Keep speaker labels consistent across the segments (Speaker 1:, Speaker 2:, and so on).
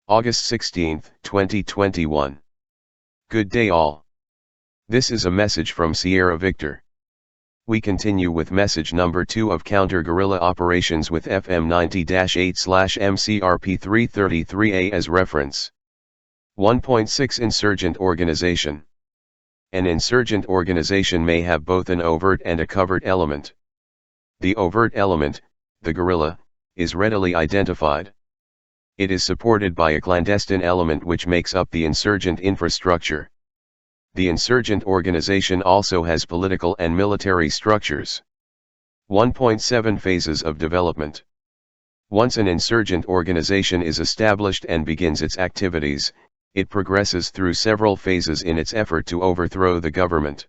Speaker 1: August 16, 2021. Good day all. This is a message from Sierra Victor. We continue with message number 2 of counter-guerrilla operations with FM 90-8/MCRP333A as reference. 1.6 Insurgent Organization. An insurgent organization may have both an overt and a covert element. The overt element, the guerrilla, is readily identified. It is supported by a clandestine element which makes up the insurgent infrastructure. The insurgent organization also has political and military structures. 1.7 Phases of development. Once an insurgent organization is established and begins its activities, it progresses through several phases in its effort to overthrow the government.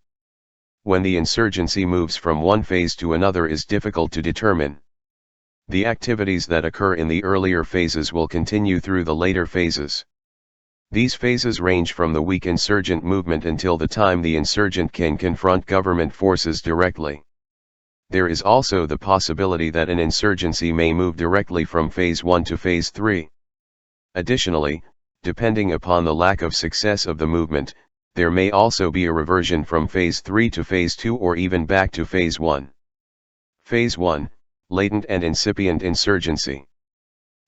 Speaker 1: When the insurgency moves from one phase to another is difficult to determine. The activities that occur in the earlier phases will continue through the later phases. These phases range from the weak insurgent movement until the time the insurgent can confront government forces directly. There is also the possibility that an insurgency may move directly from phase 1 to phase 3. Additionally, depending upon the lack of success of the movement, there may also be a reversion from phase 3 to phase 2 or even back to phase 1. Phase 1, Latent and Incipient Insurgency.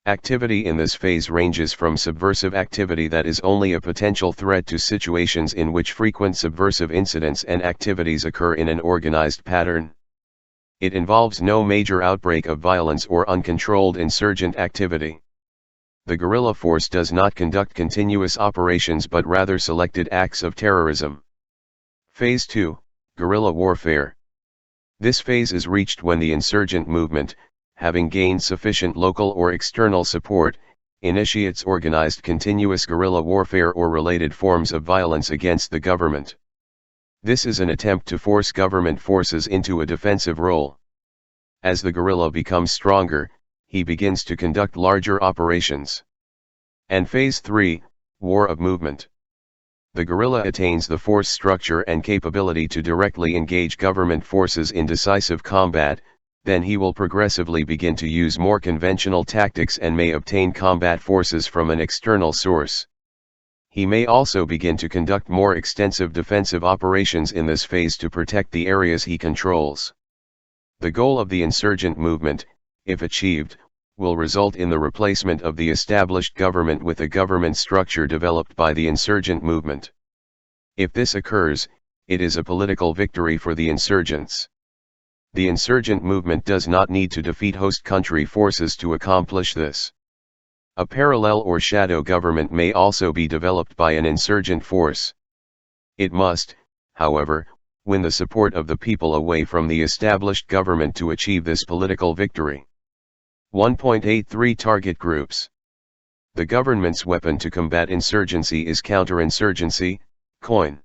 Speaker 1: Activity in this phase ranges from subversive activity that is only a potential threat to situations in which frequent subversive incidents and activities occur in an organized pattern. It involves no major outbreak of violence or uncontrolled insurgent activity. The guerrilla force does not conduct continuous operations but rather selected acts of terrorism. Phase 2, Guerrilla Warfare. This phase is reached when the insurgent movement, having gained sufficient local or external support, initiates organized continuous guerrilla warfare or related forms of violence against the government. This is an attempt to force government forces into a defensive role. As the guerrilla becomes stronger, he begins to conduct larger operations. And Phase 3, War of Movement. The guerrilla attains the force structure and capability to directly engage government forces in decisive combat, then he will progressively begin to use more conventional tactics and may obtain combat forces from an external source. He may also begin to conduct more extensive defensive operations in this phase to protect the areas he controls. The goal of the insurgent movement, if achieved, will result in the replacement of the established government with a government structure developed by the insurgent movement. If this occurs, it is a political victory for the insurgents. The insurgent movement does not need to defeat host country forces to accomplish this. A parallel or shadow government may also be developed by an insurgent force. It must, however, win the support of the people away from the established government to achieve this political victory. 1.83 Target Groups. The government's weapon to combat insurgency is counterinsurgency, COIN.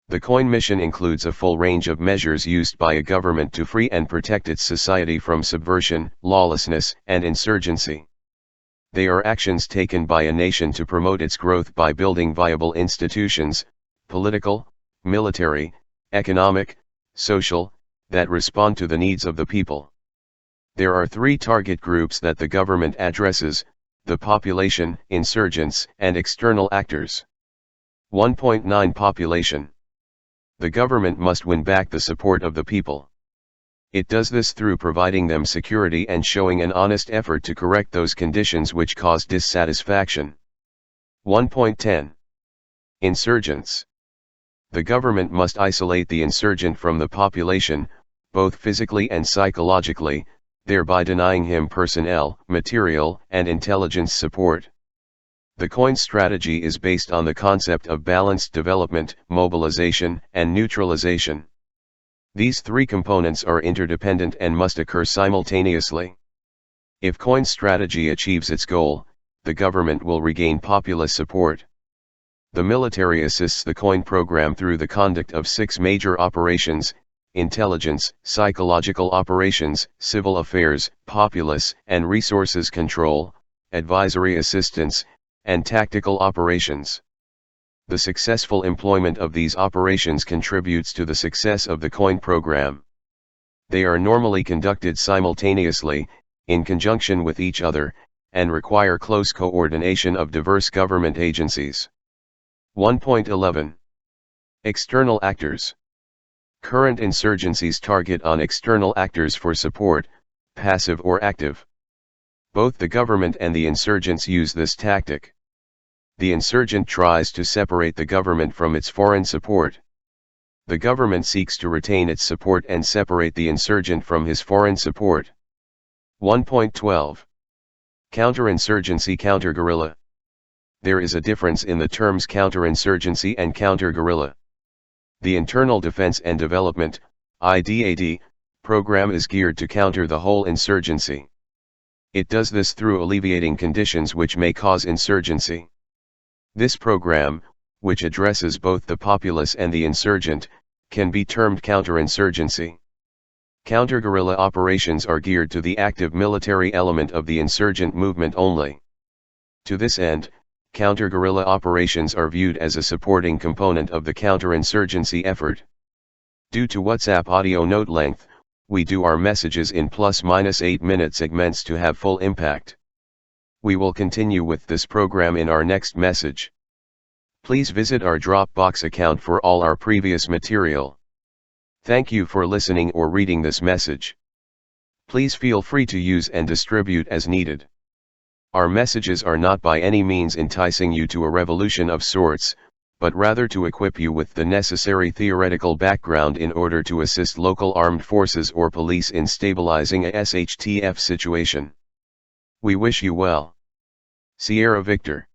Speaker 1: The COIN mission includes a full range of measures used by a government to free and protect its society from subversion, lawlessness, and insurgency. They are actions taken by a nation to promote its growth by building viable institutions, political, military, economic, social, that respond to the needs of the people. There are 3 target groups that the government addresses: the population, insurgents, and external actors. 1.9 Population. The government must win back the support of the people. It does this through providing them security and showing an honest effort to correct those conditions which cause dissatisfaction. 1.10 Insurgents. The government must isolate the insurgent from the population, both physically and psychologically, thereby denying him personnel, material, and intelligence support. The COIN strategy is based on the concept of balanced development, mobilization, and neutralization. These 3 components are interdependent and must occur simultaneously. If COIN strategy achieves its goal, the government will regain populace support. The military assists the COIN program through the conduct of 6 major operations: intelligence, psychological operations, civil affairs, populace and resources control, advisory assistance, and tactical operations. The successful employment of these operations contributes to the success of the COIN program. They are normally conducted simultaneously, in conjunction with each other, and require close coordination of diverse government agencies. 1.11. External actors. Current insurgencies target on external actors for support, passive or active. Both the government and the insurgents use this tactic. The insurgent tries to separate the government from its foreign support. The government seeks to retain its support and separate the insurgent from his foreign support. 1.12. Counterinsurgency, counter-guerrilla. There is a difference in the terms counterinsurgency and counter-guerrilla. The Internal Defense and Development (IDAD) program is geared to counter the whole insurgency. It does this through alleviating conditions which may cause insurgency. This program, which addresses both the populace and the insurgent, can be termed counterinsurgency. Counter-guerrilla operations are geared to the active military element of the insurgent movement only. To this end, counter-guerrilla operations are viewed as a supporting component of the counterinsurgency effort. Due to WhatsApp audio note length, we do our messages in ±8 minute segments to have full impact. We will continue with this program in our next message. Please visit our Dropbox account for all our previous material. Thank you for listening or reading this message. Please feel free to use and distribute as needed. Our messages are not by any means enticing you to a revolution of sorts, but rather to equip you with the necessary theoretical background in order to assist local armed forces or police in stabilizing a SHTF situation. We wish you well. Sierra Victor.